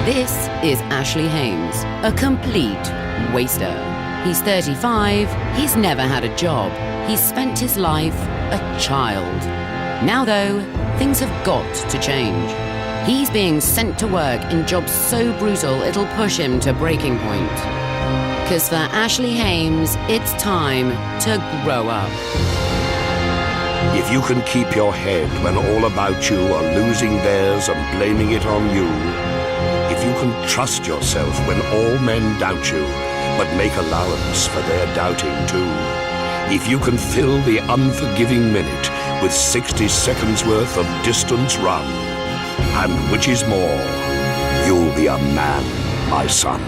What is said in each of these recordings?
This is Ashley Hames, a complete waster. He's 35, he's never had a job, he's spent his life a child. Now though, things have got to change. He's being sent to work in jobs so brutal it'll push him to breaking point. 'Cause for Ashley Hames, it's time to grow up. If you can keep your head when all about you are losing theirs and blaming it on you, if you can trust yourself when all men doubt you, but make allowance for their doubting too, if you can fill the unforgiving minute with 60 seconds worth of distance run, and which is more, you'll be a man, my son.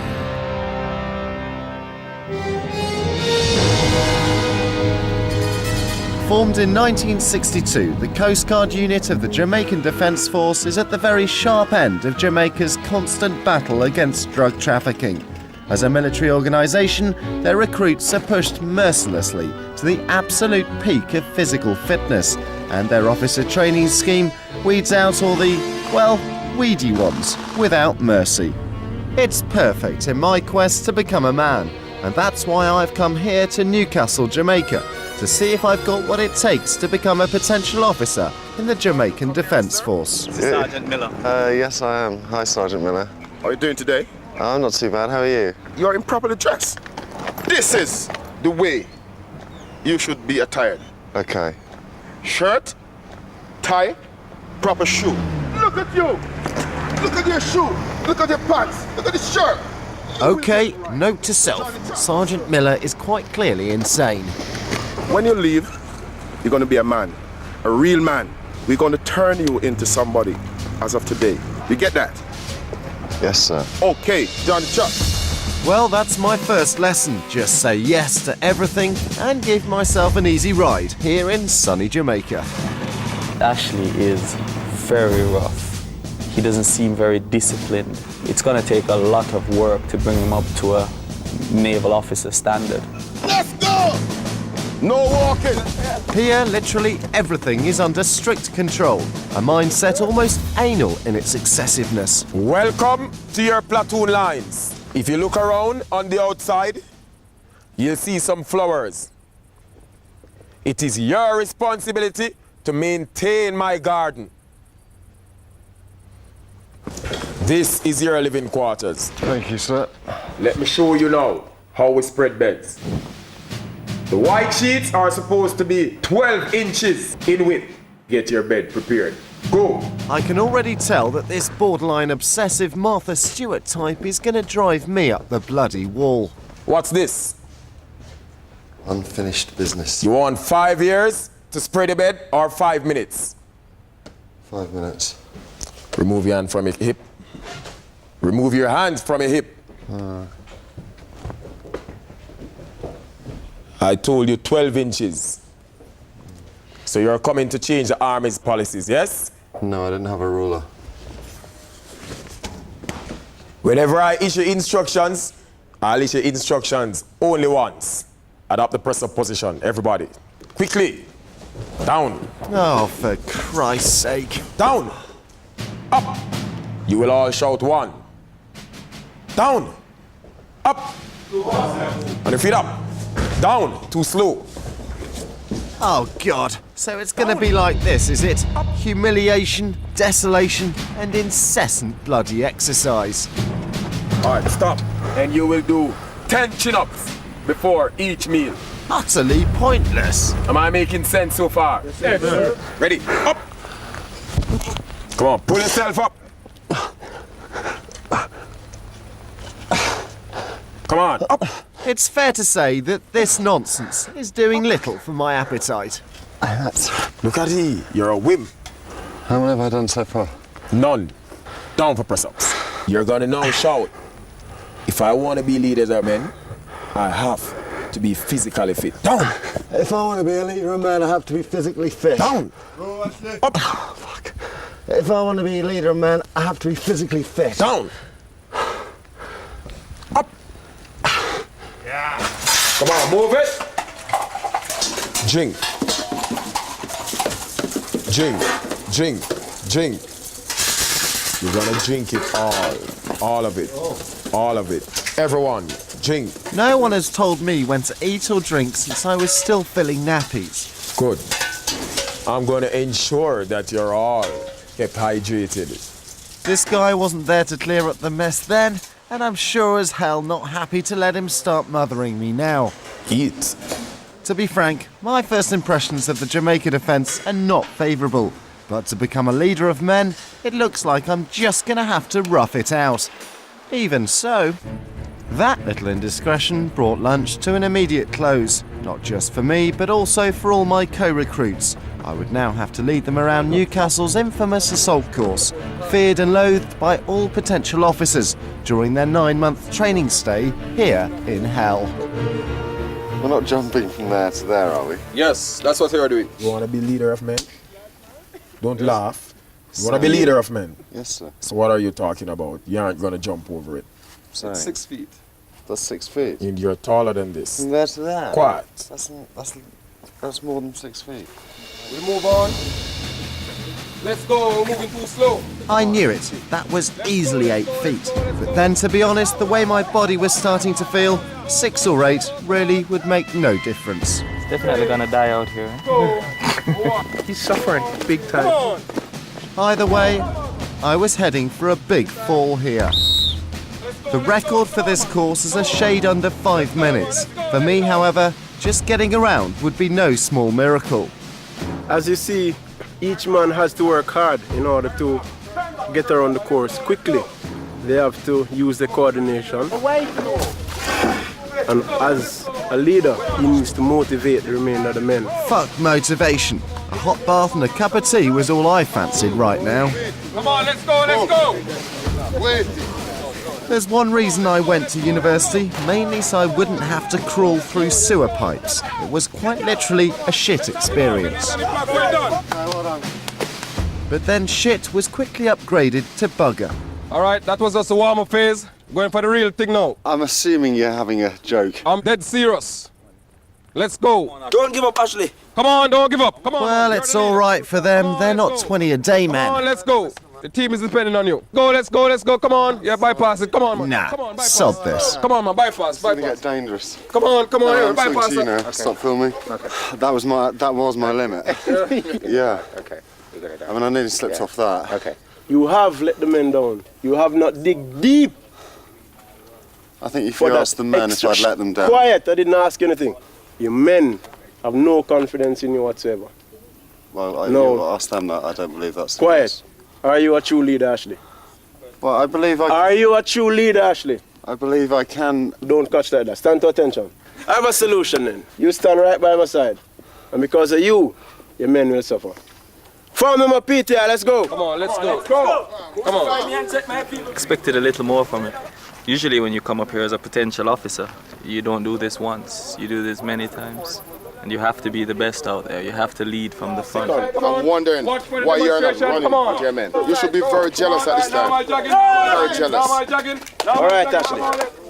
Formed in 1962, the Coast Guard unit of the Jamaican Defence Force is at the very sharp end of Jamaica's constant battle against drug trafficking. As a military organisation, their recruits are pushed mercilessly to the absolute peak of physical fitness, and their officer training scheme weeds out all the, well, weedy ones without mercy. It's perfect in my quest to become a man, and that's why I've come here to Newcastle, Jamaica, to see if I've got what it takes to become a potential officer in the Jamaican Defence Force. Sergeant Miller. Yes, I am. Hi, Sergeant Miller. How are you doing today? I'm not too bad. How are you? You're improperly dressed. This is the way you should be attired. Okay. Shirt, tie, proper shoe. Look at you! Look at your shoe! Look at your pants! Look at the shirt! OK, note to self, Sergeant Miller is quite clearly insane. When you leave, you're going to be a man, a real man. We're going to turn you into somebody as of today. You get that? Yes, sir. Okay, John Chuck. Well, that's my first lesson. Just say yes to everything and give myself an easy ride here in sunny Jamaica. Ashley is very rough. He doesn't seem very disciplined. It's going to take a lot of work to bring him up to a naval officer standard. Let's go! No walking! Here, literally everything is under strict control. A mindset almost anal in its excessiveness. Welcome to your platoon lines. If you look around on the outside, you'll see some flowers. It is your responsibility to maintain my garden. This is your living quarters. Thank you, sir. Let me show you now how we spread beds. The white sheets are supposed to be 12 inches in width. Get your bed prepared. Go! I can already tell that this borderline obsessive Martha Stewart type is going to drive me up the bloody wall. What's this? Unfinished business. You want 5 years to spread your bed or 5 minutes? 5 minutes. Remove your hand from your hip. Remove your hands from your hip. I told you 12 inches. So you're coming to change the Army's policies, yes? No, I didn't have a ruler. Whenever I issue instructions, I'll issue instructions only once. Adopt the press-up position, everybody. Quickly. Down. Oh, for Christ's sake. Down. Up. You will all shout one. Down. Up. On your feet up. Down. Too slow. Oh, God. So it's going to be like this, is it? Humiliation, desolation, and incessant bloody exercise. All right, stop. And you will do 10 chin-ups before each meal. Utterly pointless. Am I making sense so far? Yes, sir. Ready? Up. Come on, pull yourself up. Come on, up. It's fair to say that this nonsense is doing little for my appetite. Look at you. You're a wimp. How many have I done so far? None. Down for press-ups. You're gonna now shout. If I want to be leader of men, I have to be physically fit. Down. If I want to be a leader of men, I have to be physically fit. Down. Up. Oh, fuck. If I want to be a leader of men, I have to be physically fit. Down. Up. Yeah. Come on, move it. Jing. Jing. Jing. Jing. You're gonna drink it all. All of it. All of it. Everyone, drink. No one has told me when to eat or drink since I was still filling nappies. Good. I'm going to ensure that you're all kept hydrated. This guy wasn't there to clear up the mess then, and I'm sure as hell not happy to let him start mothering me now. Eat. To be frank, my first impressions of the Jamaica defence are not favourable, but to become a leader of men, it looks like I'm just going to have to rough it out. Even so, that little indiscretion brought lunch to an immediate close, not just for me, but also for all my co-recruits. I would now have to lead them around Newcastle's infamous assault course, feared and loathed by all potential officers during their 9-month training stay here in hell. We're not jumping from there to there, are we? Yes, that's what you're doing. You want to be leader of men? Don't laugh. You want to be leader of men? Yes, sir. So what are you talking about? You aren't going to jump over it. Saying. 6 feet. That's 6 feet. And you're taller than this. From there to there? Quiet. That's more than 6 feet. We move on. Let's go, we're moving too slow. I knew it. That was easily 8 feet. But then, to be honest, the way my body was starting to feel, 6 or 8 really would make no difference. He's definitely gonna die out here. He's suffering big time. Either way, I was heading for a big fall here. The record for this course is a shade under 5 minutes. For me, however, just getting around would be no small miracle. As you see, each man has to work hard in order to get around the course quickly. They have to use the coordination. And as a leader, he needs to motivate the remainder of the men. Fuck motivation. A hot bath and a cup of tea was all I fancied right now. Come on, let's go, let's go. Wait. There's one reason I went to university, mainly so I wouldn't have to crawl through sewer pipes. It was quite literally a shit experience. But then shit was quickly upgraded to bugger. All right, that was just a warm-up phase. Going for the real thing now. I'm assuming you're having a joke. I'm dead serious. Let's go. Don't give up, Ashley. Come on, don't give up. Come on. Well, it's all right for them. They're not 20 a day, Come on, man. let's go. The team is depending on you. Go, let's go, let's go. Come on. Yeah, bypass it. Come on, man. Nah, Come on, bypass. sod this. Come on, man. Bypass, It's going to bypass. get dangerous. Come on, No, here, I'm talking bypass to you it. now. Stop filming. Okay. That was my limit. Yeah. Okay. I mean, I nearly slipped off that. Okay. You have let the men down. You have not dig deep. I think if for you that asked the men if extra I'd let them down. Quiet, I didn't ask you anything. Your men have no confidence in you whatsoever. Well, No. you ask them that. I don't believe that's the Quiet. case. Are you a true leader, Ashley? Well, I believe Are you a true leader, Ashley? I believe I can. Don't catch like that. Stand to attention. I have a solution then. You stand right by my side. And because of you, your men will suffer. Form them a PTI, let's go. Come on, let's go. Come on. Expected a little more from it. Usually when you come up here as a potential officer, you don't do this once, you do this many times. And you have to be the best out there, you have to lead from the front. I'm wondering why you're not running with your men. You should be very jealous at this time. Very jealous. All right, Ashley.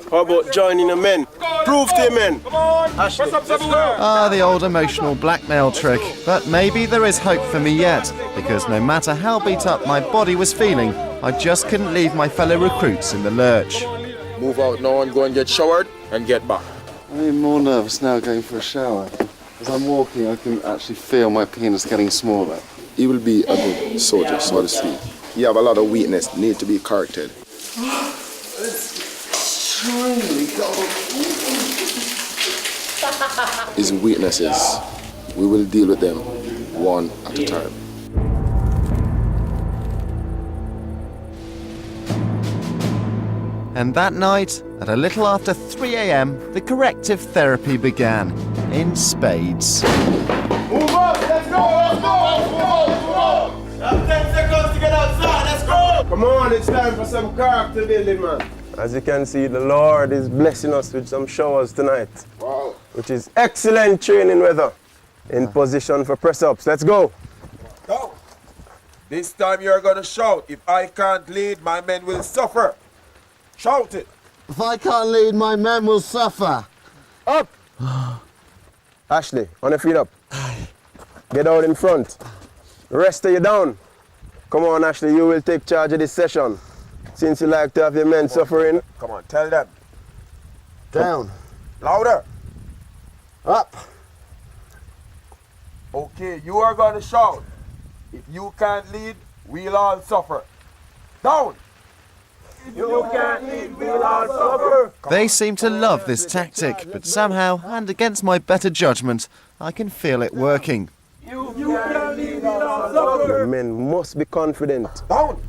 How about joining the men? Prove to your men. Ashley. Ah, the old emotional blackmail trick. But maybe there is hope for me yet, because no matter how beat up my body was feeling, I just couldn't leave my fellow recruits in the lurch. Move out now and go and get showered and get back. I'm even more nervous now going for a shower. As I'm walking, I can actually feel my penis getting smaller. He will be a good soldier, so to speak. You have a lot of weakness, need to be corrected. His weaknesses, we will deal with them one at a time. And that night, at a little after 3 a.m., the corrective therapy began, in spades. Move up, let's go, let's go, let's go. 10 seconds to get outside, let's go. Come on, it's time for some character building, man. As you can see, the Lord is blessing us with some showers tonight. Wow. Which is excellent training weather. In position for press-ups, let's go. Go. This time you're gonna shout. If I can't lead, my men will suffer. Shout it. If I can't lead, my men will suffer. Up! Ashley, on your feet up. Get out in front. The rest of you down. Come on, Ashley, you will take charge of this session. Since you like to have your men suffering. Come on, tell them. Down. Louder. Up. Okay, you are going to shout. If you can't lead, we'll all suffer. Down. If you can't lead, we'll all suffer. They seem to love this tactic, but somehow, and against my better judgment, I can feel it working. You can't lead, we'll all suffer. Men must be confident. Down.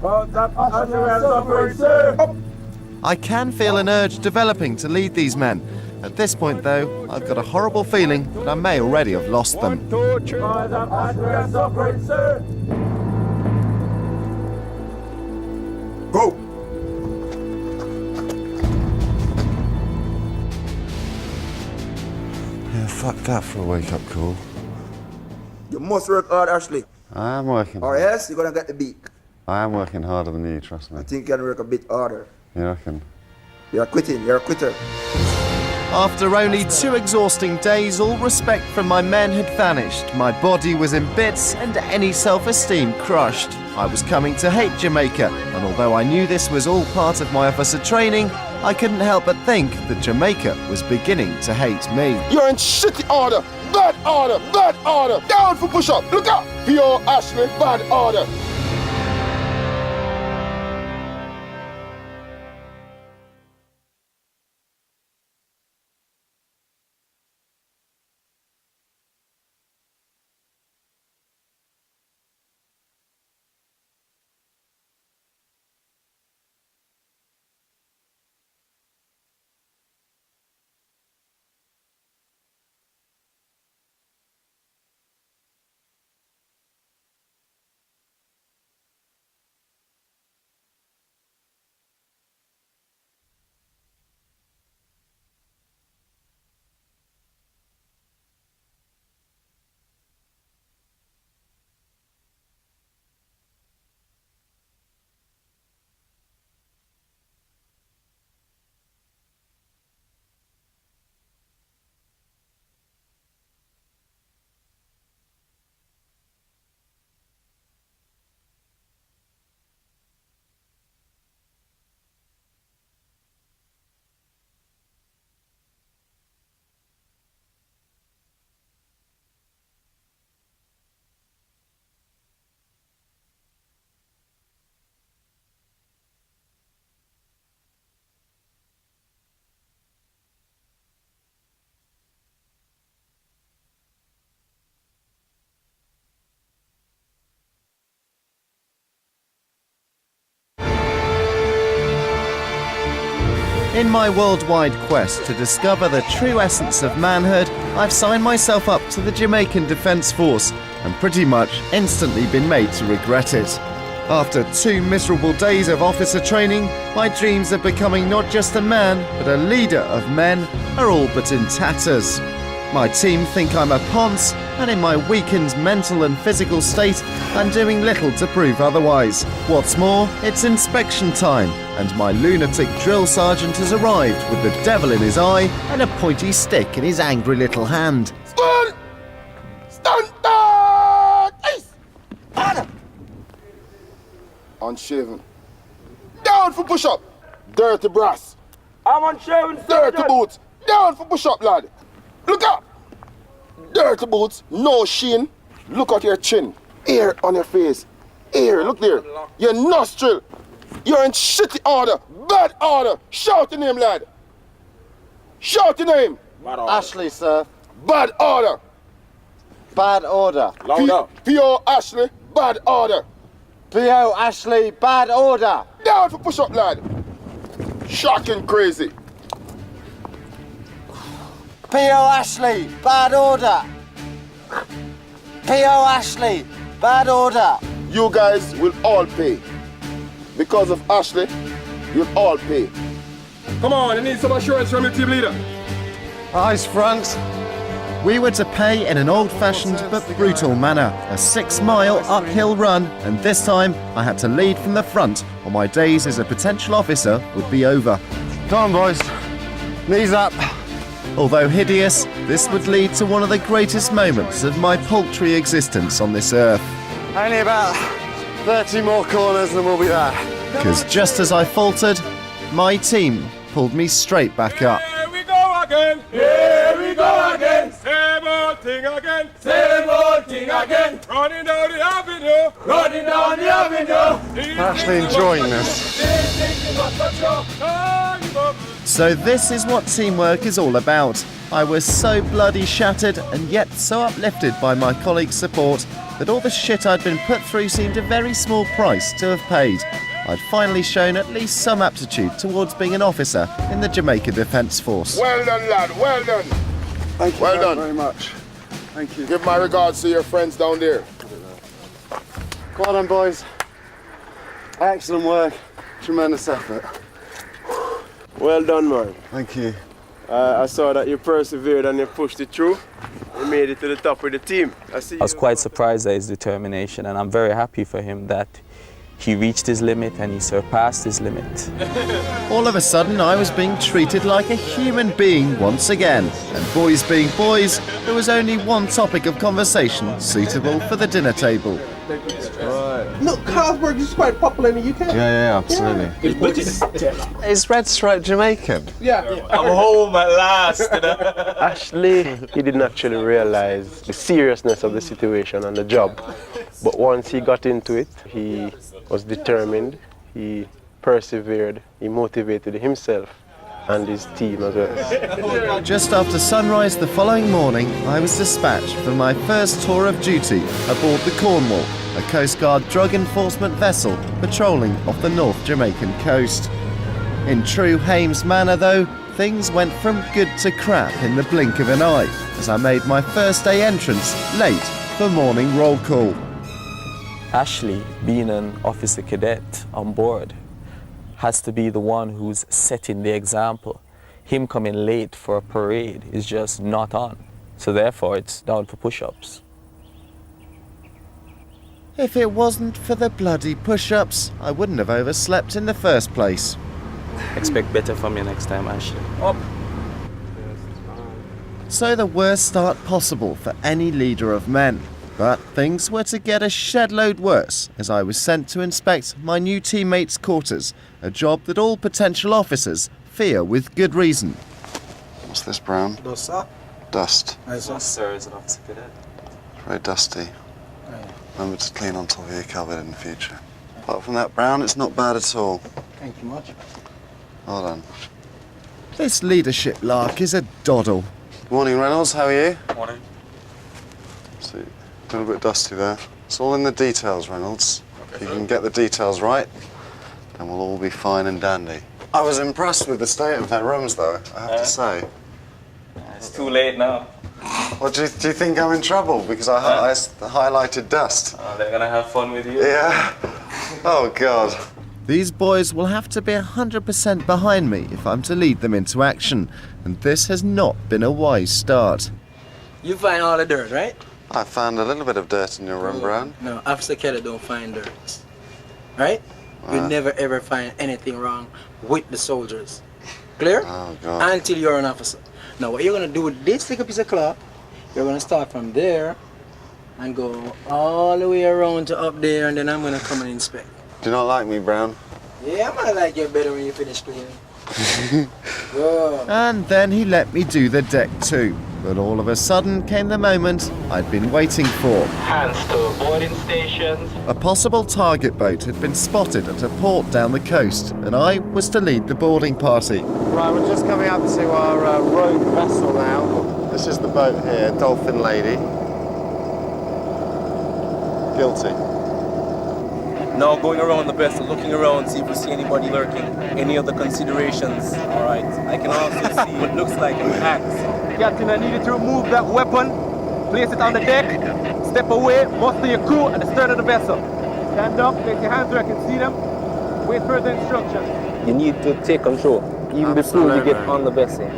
Suffering, sir. Up. I can feel an urge developing to lead these men. At this point, though, I've got a horrible feeling that I may already have lost them. 1, 2, 3. Suffering, sir. Go. Yeah, fuck that for a wake-up call. You must work hard, Ashley, I am working or hard. else you're gonna get the beak. I am working harder than you, trust me. I think you can work a bit harder. You reckon? You're quitting, you're a quitter. After only 2 exhausting days, all respect from my men had vanished. My body was in bits and any self-esteem crushed. I was coming to hate Jamaica, and although I knew this was all part of my officer training, I couldn't help but think that Jamaica was beginning to hate me. You're in shitty order. Bad order. Bad order. Down for push-up. Look up. P.O. Ashley. Bad order. In my worldwide quest to discover the true essence of manhood, I've signed myself up to the Jamaican Defence Force and pretty much instantly been made to regret it. After 2 miserable days of officer training, my dreams of becoming not just a man, but a leader of men are all but in tatters. My team think I'm a ponce, and in my weakened mental and physical state, I'm doing little to prove otherwise. What's more, it's inspection time, and my lunatic drill sergeant has arrived with the devil in his eye and a pointy stick in his angry little hand. Stand! Stand down! Ace! Order! Unshaven. Down for push-up. Dirty brass. I'm unshaven, Dirty boots. Down for push-up, lad. Look up. Dirty boots. No sheen. Look at your chin. Ear on your face. Ear, look there. Your nostril. You're in shitty order. Bad order. Shout your name, lad. Shout your name. Ashley, sir. Bad order. Bad order. Louder. P.O. Ashley. Bad order. P.O. Ashley, bad order. Down for push-up, lad. Shocking crazy. P.O. Ashley, bad order. P.O. Ashley, bad order. You guys will all pay. Because of Ashley, you'll all pay. Come on, I need some assurance from your team leader. Eyes front. We were to pay in an old-fashioned but brutal manner, a 6-mile uphill run, and this time I had to lead from the front, or my days as a potential officer would be over. Come on, boys. Knees up. Although hideous, this would lead to one of the greatest moments of my paltry existence on this earth. Only about 30 more corners and we'll be there. Because just as I faltered, my team pulled me straight back up. Here we go again. Here we go again. Same old thing again. Same old thing again. Running down the avenue. Running down the avenue. Actually enjoying this. So this is what teamwork is all about. I was so bloody shattered and yet so uplifted by my colleagues' support that all the shit I'd been put through seemed a very small price to have paid. I'd finally shown at least some aptitude towards being an officer in the Jamaica Defence Force. Well done, lad. Well done. Thank you Well done. very much. Thank you. Give my regards to your friends down there. Go on then, boys. Excellent work. Tremendous effort. Well done, man. Thank you. I saw that you persevered and you pushed it through. You made it to the top of the team. I was quite surprised at his determination, and I'm very happy for him that he reached his limit and he surpassed his limit. All of a sudden, I was being treated like a human being once again. And boys being boys, there was only one topic of conversation suitable for the dinner table. No, Carlsberg is quite popular in the UK. Yeah, absolutely. Is Red Stripe Jamaican? Yeah. I'm home at last. Ashley, he didn't actually realize the seriousness of the situation and the job. But once he got into it, he was determined, he persevered, he motivated himself and his team as well. Just after sunrise the following morning, I was dispatched for my first tour of duty aboard the Cornwall, a Coast Guard drug enforcement vessel patrolling off the North Jamaican coast. In true Hames manner though, things went from good to crap in the blink of an eye as I made my first day entrance late for morning roll call. Ashley, being an officer cadet on board, has to be the one who's setting the example. Him coming late for a parade is just not on. So therefore, it's down for push-ups. If it wasn't for the bloody push-ups, I wouldn't have overslept in the first place. Expect better from you next time, Ashley. Up! So the worst start possible for any leader of men. But things were to get a shed load worse as I was sent to inspect my new teammates' quarters, a job that all potential officers fear with good reason. What's this, Brown? Dust, sir. Dust. Yes, sir, as an officer cadet. It's very dusty. Remember to clean on top of your cupboard in the future. Apart from that, Brown, it's not bad at all. Thank you much. Well done. This leadership lark is a doddle. Morning, Reynolds. How are you? Morning. See, a little bit dusty there. It's all in the details, Reynolds. If you can get the details right, then we'll all be fine and dandy. I was impressed with the state of their rooms, though, I have to say. It's too late now. Well, do you think I'm in trouble because I highlighted dust? Oh, they're gonna have fun with you. Yeah. Oh, God. These boys will have to be 100% behind me if I'm to lead them into action, and this has not been a wise start. You find all the dirt, right? I found a little bit of dirt in your room, Brown. No, officer cadet don't find dirt. Right? You never ever find anything wrong with the soldiers. Clear? Oh, God. Until you're an officer. Now, what you're gonna do with this little piece of cloth, you're gonna start from there and go all the way around to up there, and then I'm gonna come and inspect. Do you not like me, Brown? Yeah, I'm gonna like you better when you finish cleaning. Go. And then he let me do the deck too. But all of a sudden came the moment I'd been waiting for. Hands to boarding stations. A possible target boat had been spotted at a port down the coast, and I was to lead the boarding party. Right, we're just coming up to our rogue vessel now. This is the boat here, Dolphin Lady. Guilty. Now going around the vessel, looking around, see if we see anybody lurking. Any other considerations? All right. I can also see what looks like an axe. Captain, I need you to remove that weapon, place it on the deck, step away, muster your crew at the stern of the vessel. Stand up, place your hands where I can see them, wait further instructions. You need to take control, even before you get on the vessel.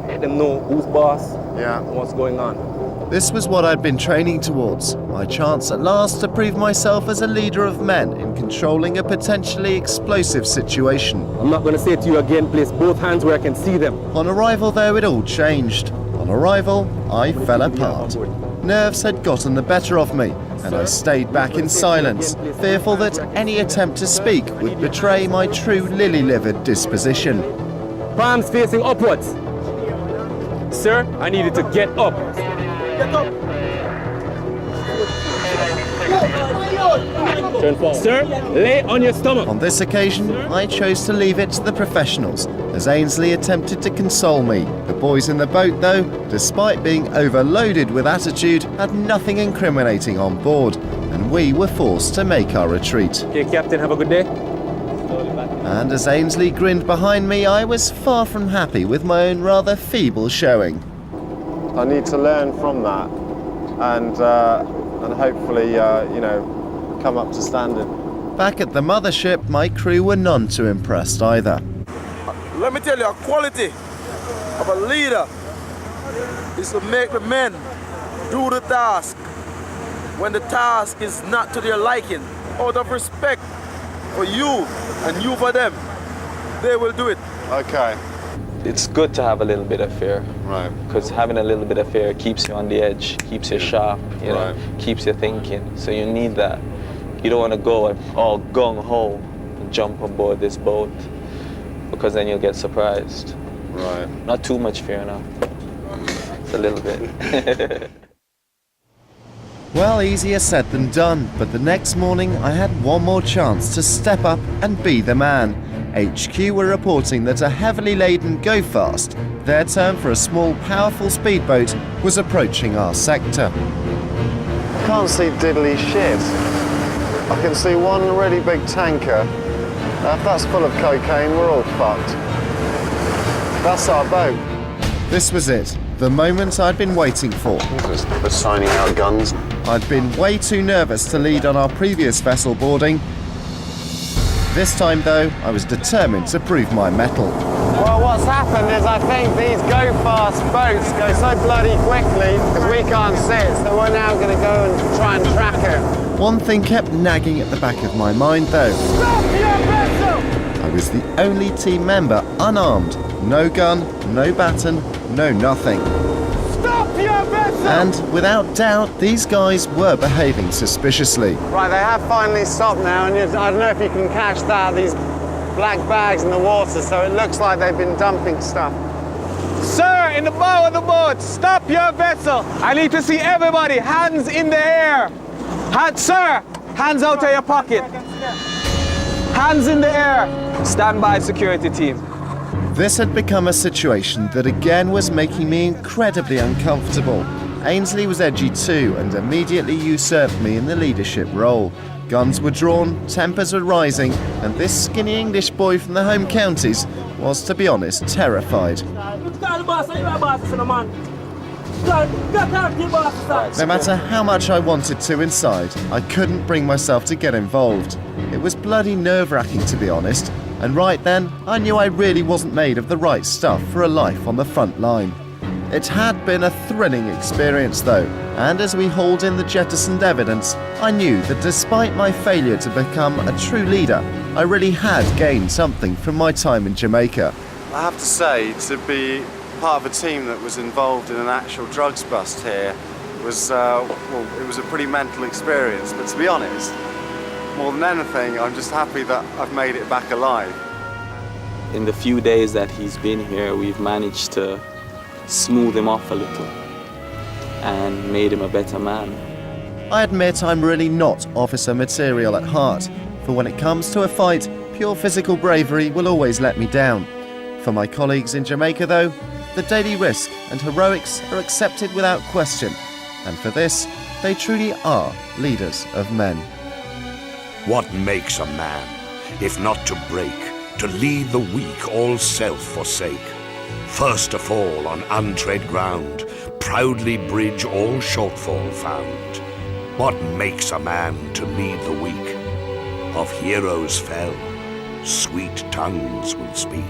Let them know who's boss and what's going on. This was what I'd been training towards, my chance at last to prove myself as a leader of men in controlling a potentially explosive situation. I'm not going to say to you again, place both hands where I can see them. On arrival though, it all changed. On arrival, I fell apart. Nerves had gotten the better of me, and I stayed back in silence, fearful that any attempt to speak would betray my true lily-livered disposition. Palms facing upwards. Sir, I need you to get up. Get up. Turn forward. Sir, lay on your stomach. On this occasion, I chose to leave it to the professionals, as Ainsley attempted to console me. The boys in the boat, though, despite being overloaded with attitude, had nothing incriminating on board, and we were forced to make our retreat. Okay, Captain, have a good day. And as Ainsley grinned behind me, I was far from happy with my own rather feeble showing. I need to learn from that and hopefully, come up to standard. Back at the mothership, my crew were none too impressed either. Let me tell you, a quality of a leader is to make the men do the task when the task is not to their liking. Out of respect for you and you for them, they will do it. Okay. It's good to have a little bit of fear. Right. Because having a little bit of fear keeps you on the edge, keeps you sharp, Right. keeps you thinking. So you need that. You don't want to go all gung-ho and jump aboard this boat, because then you'll get surprised. Right. Not too much fear now. It's a little bit. Well, easier said than done, but the next morning I had one more chance to step up and be the man. HQ were reporting that a heavily laden go-fast, their term for a small, powerful speedboat, was approaching our sector. I can't see diddly shit. I can see one really big tanker. If that's full of cocaine, we're all fucked. That's our boat. This was it, the moment I'd been waiting for. We're signing our guns. I'd been way too nervous to lead on our previous vessel boarding. This time, though, I was determined to prove my mettle. Well, what's happened is I think these go-fast boats go so bloody quickly because we can't sit, so we're now going to go and try and track it. One thing kept nagging at the back of my mind, though. Stop your vessel! I was the only team member unarmed. No gun, no baton, no nothing. Stop your vessel! And without doubt, these guys were behaving suspiciously. Right, they have finally stopped now, and I don't know if you can catch that, these black bags in the water, so it looks like they've been dumping stuff. Sir, in the bow of the boat, stop your vessel. I need to see everybody, hands in the air. Sir, hands out of your pocket. Hands in the air. Stand by, security team. This had become a situation that again was making me incredibly uncomfortable. Ainsley was edgy too and immediately usurped me in the leadership role. Guns were drawn, tempers were rising, and this skinny English boy from the home counties was, to be honest, terrified. No matter how much I wanted to inside, I couldn't bring myself to get involved. It was bloody nerve-wracking, to be honest, and right then I knew I really wasn't made of the right stuff for a life on the front line. It had been a thrilling experience though, and as we hauled in the jettisoned evidence, I knew that despite my failure to become a true leader, I really had gained something from my time in Jamaica. I have to say, to be part of a team that was involved in an actual drugs bust here was, it was a pretty mental experience, but to be honest, more than anything, I'm just happy that I've made it back alive. In the few days that he's been here, we've managed to smooth him off a little and made him a better man. I admit I'm really not officer material at heart, for when it comes to a fight, pure physical bravery will always let me down. For my colleagues in Jamaica though, the daily risk and heroics are accepted without question, and for this, they truly are leaders of men. What makes a man, if not to break, to lead the weak, all self forsake? First to fall on untread ground, proudly bridge all shortfall found. What makes a man to lead the weak? Of heroes fell, sweet tongues will speak.